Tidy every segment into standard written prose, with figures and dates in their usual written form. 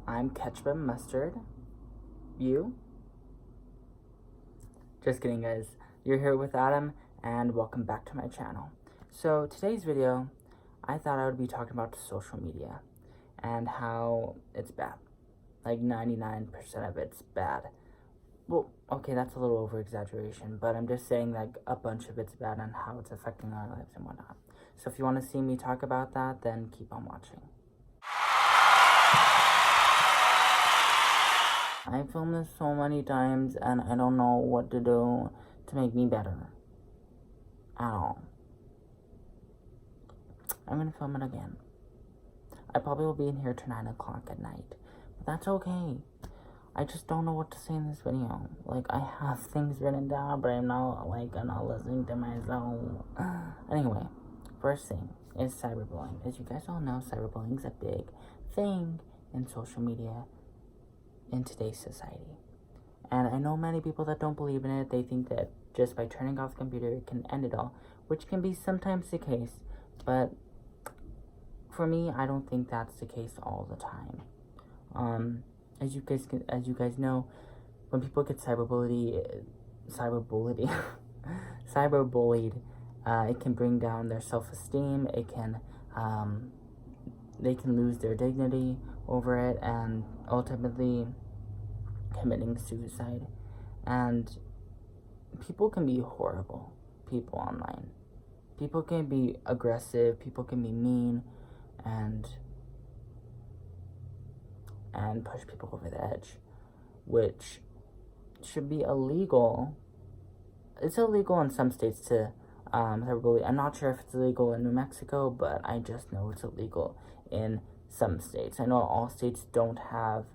I'm ketchup and mustard. You? Just kidding, guys. You're here with Adam, and welcome back to my channel. So, today's video, I thought I would be talking about social media and how it's bad. Like 99% of it's bad. Well, okay, that's a little over exaggeration, but I'm just saying like a bunch of it's bad and how it's affecting our lives and whatnot. So if you want to see me talk about that, then keep on watching. I filmed this so many times and I don't know what to do to make me better at all. I'm gonna film it again. I probably will be in here till 9 o'clock at night, but that's okay. I just don't know what to say in this video. Like, I have things written down, but I'm not listening to myself. Anyway, first thing is cyberbullying. As you guys all know, cyberbullying is a big thing in social media in today's society. And I know many people that don't believe in it. They think that just by turning off the computer, it can end it all, which can be sometimes the case, but for me, I don't think that's the case all the time. As you guys know, when people get cyberbullied, it can bring down their self-esteem. It can, they can lose their dignity over it, and ultimately committing suicide. And people can be horrible people online. People can be aggressive. People can be mean, and push people over the edge, which should be illegal. It's illegal in some states to cyberbully. I'm not sure if it's illegal in New Mexico, but I just know it's illegal in some states. I know all states don't have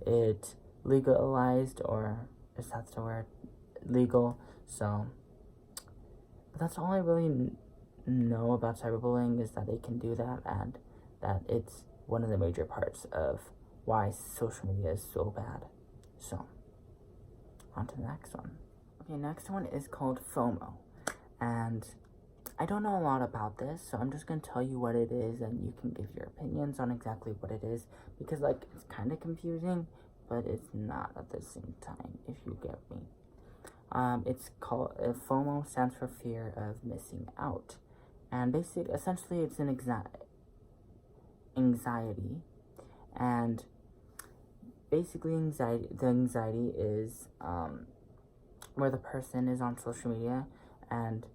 it legalized, or is that the word? Legal. So, but that's all I really know about cyberbullying, is that they can do that, and that it's one of the major parts of why social media is so bad. So, on to the next one. Okay, next one is called FOMO. And I don't know a lot about this, so I'm just going to tell you what it is, and you can give your opinions on exactly what it is, because, like, it's kind of confusing, but it's not at the same time, if you get me. It's called, FOMO stands for fear of missing out. And essentially, it's an anxiety. And basically, the anxiety is where the person is on social media and,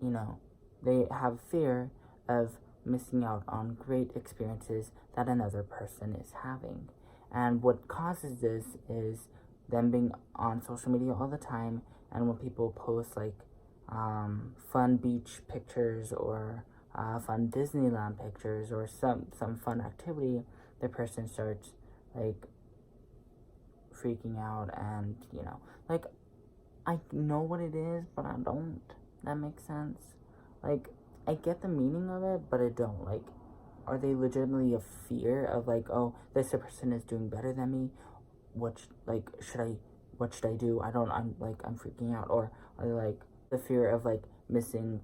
you know, they have fear of missing out on great experiences that another person is having. And what causes this is them being on social media all the time, and when people post like fun beach pictures or fun Disneyland pictures or some fun activity, the person starts like freaking out, and you know, like, I know what it is, but I don't. That makes sense. Like, I get the meaning of it, but I don't. Like, are they legitimately a fear of like, oh, this person is doing better than me? What should I do? I'm freaking out. Or are they like the fear of like missing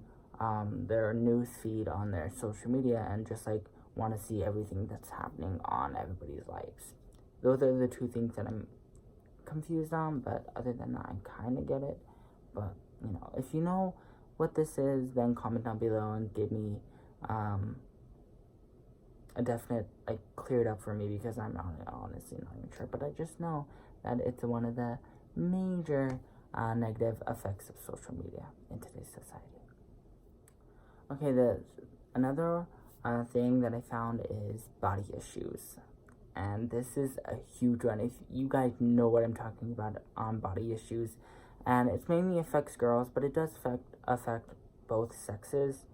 their news feed on their social media and just like want to see everything that's happening on everybody's lives? Those are the two things that I'm confused on, but other than that, I kind of get it. But, you know, if you know what this is, then comment down below and give me a definite, like, clear it up for me, because I'm honestly not even sure. But I just know that it's one of the major negative effects of social media in today's society. Okay, another thing that I found is body issues. And this is a huge one. If you guys know what I'm talking about on body issues, and it mainly affects girls, but it does affect both sexes.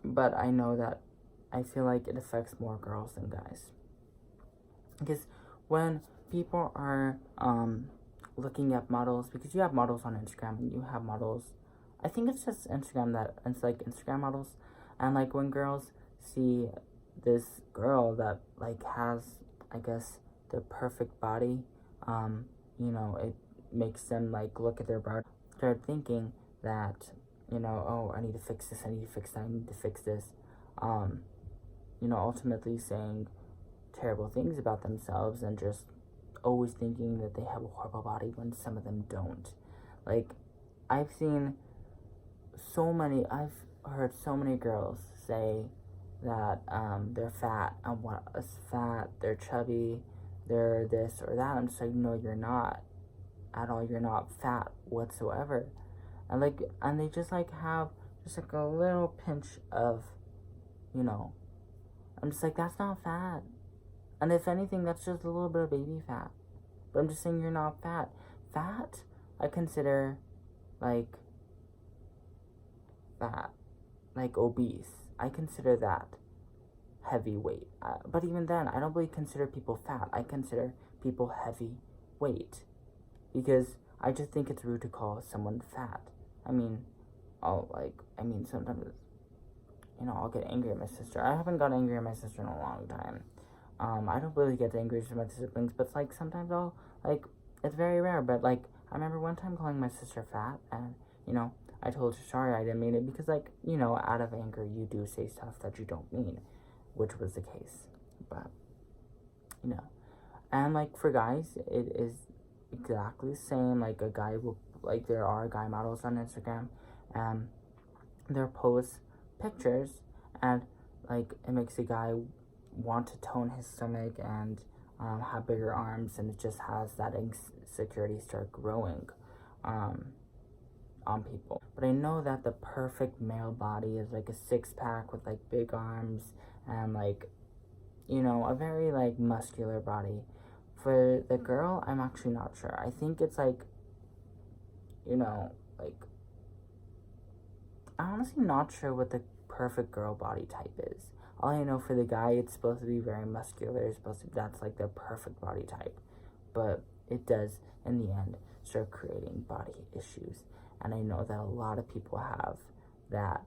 But I know that I feel like it affects more girls than guys, because when people are looking at models, because you have models on Instagram and you have models, I think it's just Instagram, that it's like Instagram models, and like when girls see this girl that like has, I guess, the perfect body, you know, it makes them like look at their body, start thinking that, you know, oh, I need to fix this, I need to fix that, I need to fix this, you know, ultimately saying terrible things about themselves and just always thinking that they have a horrible body when some of them don't. Like, I've heard so many girls say that they're fat, they're chubby, they're this or that. I'm just like, no, you're not at all. You're not fat whatsoever. And they just like have just like a little pinch of, I'm just like, that's not fat. And if anything, that's just a little bit of baby fat. But I'm just saying you're not fat. Fat, I consider like fat, like obese. I consider that heavyweight. But even then, I don't really consider people fat. I consider people heavyweight. Because I just think it's rude to call someone fat. Sometimes, I'll get angry at my sister. I haven't got angry at my sister in a long time. I don't really get angry with my siblings, but like sometimes it's very rare. But like, I remember one time calling my sister fat, and I told her sorry, I didn't mean it, because like, out of anger you do say stuff that you don't mean, which was the case. But and like for guys, it is exactly the same. Like a guy will, like there are guy models on Instagram, and they'll post pictures, and like it makes a guy want to tone his stomach and have bigger arms, and it just has that insecurity start growing on people. But I know that the perfect male body is like a six-pack with like big arms and like a very like muscular body. For the girl, I'm actually not sure. I think it's like I'm honestly not sure what the perfect girl body type is. All I know, for the guy, it's supposed to be very muscular. That's like the perfect body type. But it does, in the end, start creating body issues. And I know that a lot of people have that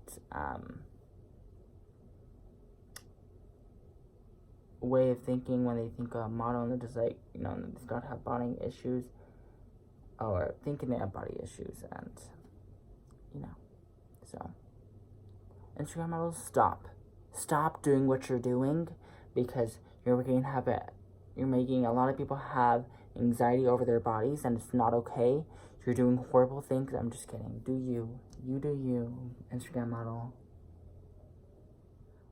way of thinking when they think of a model, and they're just like, they start have body issues, or thinking they have body issues, and so Instagram models, stop doing what you're doing, because you're making a lot of people have anxiety over their bodies, and it's not okay. You're doing horrible things. I'm just kidding. Do you do you, Instagram model.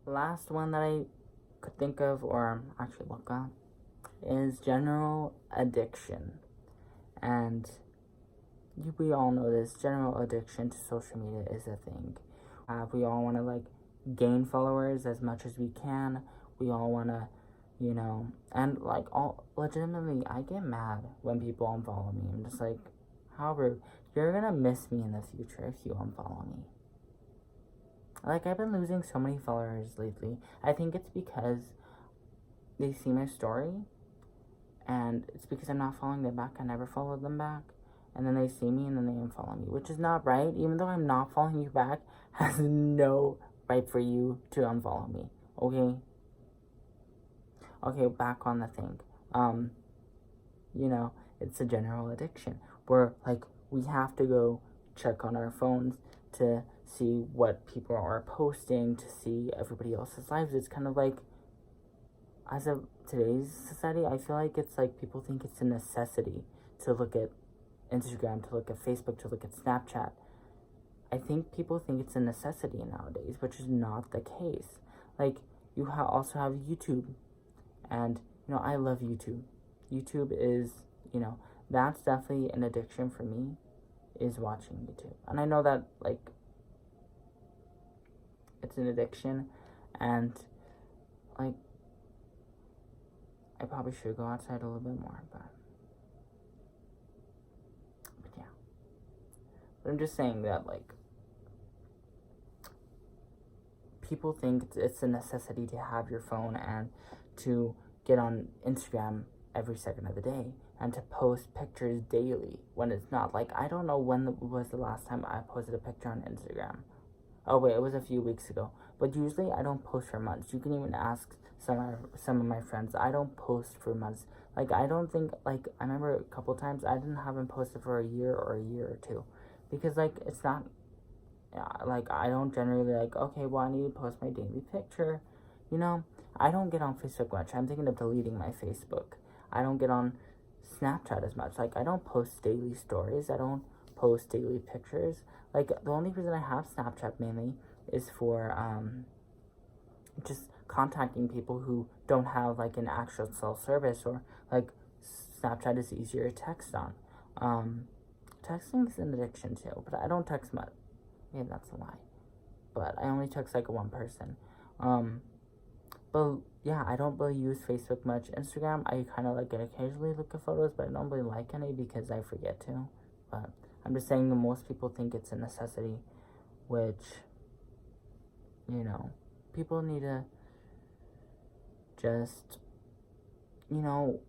Last one that I could think of, or actually look up, is general addiction. And we all know this. General addiction to social media is a thing. We all want to like gain followers as much as we can. We all want to, and like legitimately, I get mad when people unfollow me. I'm just like, how rude. You're gonna miss me in the future if you unfollow me. Like, I've been losing so many followers lately. I think it's because they see my story, and it's because I'm not following them back. I never followed them back. And then they see me, and then they unfollow me, which is not right. Even though I'm not following you back, has no right for you to unfollow me. Okay? Okay, back on the thing. It's a general addiction. Where, like, we have to go check on our phones to see what people are posting, to see everybody else's lives. It's kind of like, as of today's society, I feel like it's like people think it's a necessity to look at Instagram, to look at Facebook, to look at Snapchat. I think people think it's a necessity nowadays, which is not the case. Like, you also have YouTube, and, I love YouTube. YouTube is, that's definitely an addiction for me, is watching YouTube. And I know that, like, it's an addiction, and, like, I probably should go outside a little bit more, but yeah. But I'm just saying that, like, people think it's a necessity to have your phone and to get on Instagram every second of the day and to post pictures daily, when it's not. Like, I don't know when was the last time I posted a picture on Instagram. Oh wait, it was a few weeks ago. But usually I don't post for months. You can even ask some of my friends. I don't post for months. Like, I don't think, like, I remember a couple times I haven't posted for a year or two, because like, it's not, like, I don't generally like, okay, well, I need to post my daily picture, I don't get on Facebook much. I'm thinking of deleting my Facebook. I don't get on Snapchat as much. Like, I don't post daily stories. I don't post daily pictures. Like, the only reason I have Snapchat mainly is for just contacting people who don't have like an actual cell service, or like Snapchat is easier to text on. Texting is an addiction too, but I don't text much. Yeah, that's a lie. But I only text like one person. But yeah, I don't really use Facebook much. Instagram, I kind of like it occasionally look at photos, but I don't really like any because I forget to. But I'm just saying that most people think it's a necessity, which, you know, people need to just, you know,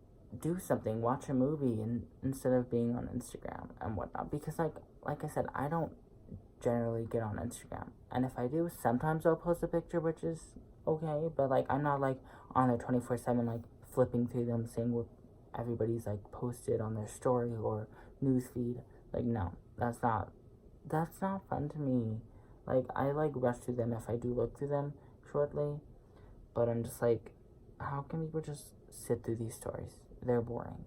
do something, watch a movie, and instead of being on Instagram and whatnot. Because like I said, I don't generally get on Instagram, and if I do, sometimes I'll post a picture, which is okay, but like I'm not like on there 24/7, like flipping through them, seeing what everybody's like posted on their story or newsfeed. Like, no, that's not fun to me. Like, I like rush through them if I do look through them shortly, but I'm just like, how can people just sit through these stories? They're boring.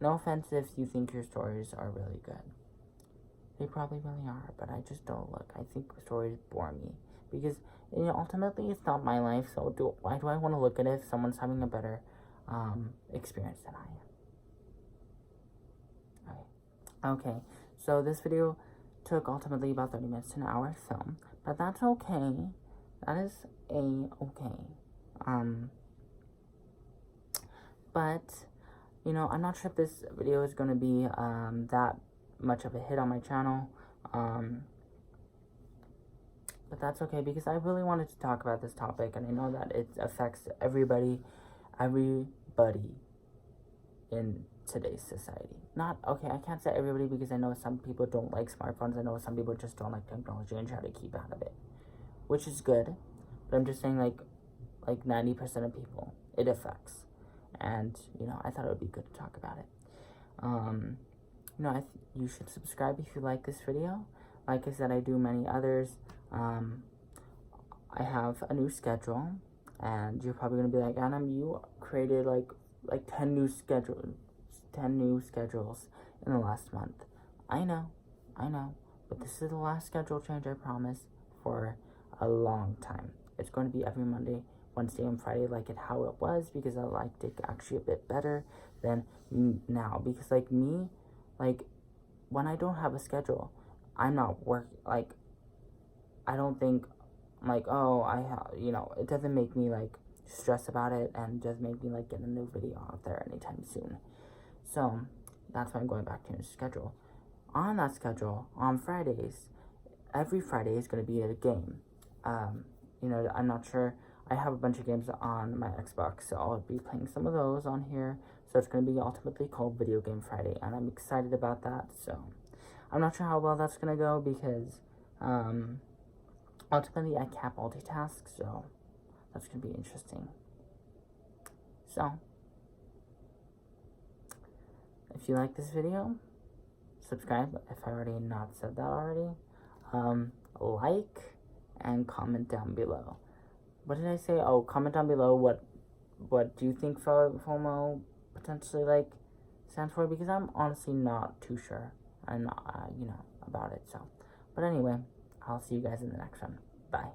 No offense if you think your stories are really good. They probably really are, but I just don't look. I think stories bore me. Because, you know, ultimately it's not my life, so why do I want to look at it if someone's having a better experience than I am? Okay, so this video took ultimately about 30 minutes to an hour to film, but that's okay. That is okay. But, you know, I'm not sure if this video is going to be that much of a hit on my channel, but that's okay, because I really wanted to talk about this topic, and I know that it affects everybody in today's society. I can't say everybody, because I know some people don't like smartphones. I know some people just don't like technology and try to keep out of it, which is good, but I'm just saying, like 90% of people it affects. And, you know, I thought it would be good to talk about it. You know, you should subscribe if you like this video. Like I said, I do many others. I have a new schedule, and you're probably gonna be like, Adam, you created like 10 new schedules in the last month. I know, but this is the last schedule change, I promise, for a long time. It's going to be every Monday, Wednesday, and Friday, like how it was, because I liked it actually a bit better than now. Because like me, like when I don't have a schedule, I'm not working. Like, I don't think like, oh, you know, it doesn't make me like stress about it, and doesn't make me like get a new video out there anytime soon. So that's why I'm going back to a schedule. On that schedule, on Fridays, every Friday is going to be a game. You know, I'm not sure. I have a bunch of games on my Xbox, so I'll be playing some of those on here. So it's going to be ultimately called Video Game Friday, and I'm excited about that. So I'm not sure how well that's going to go, because ultimately I can't multitask, so that's going to be interesting. So if you like this video, subscribe if I already not said that already. Like and comment down below. What did I say? Oh, comment down below what do you think FOMO potentially like stands for, because I'm honestly not too sure, and you know, about it. So, but anyway, I'll see you guys in the next one. Bye.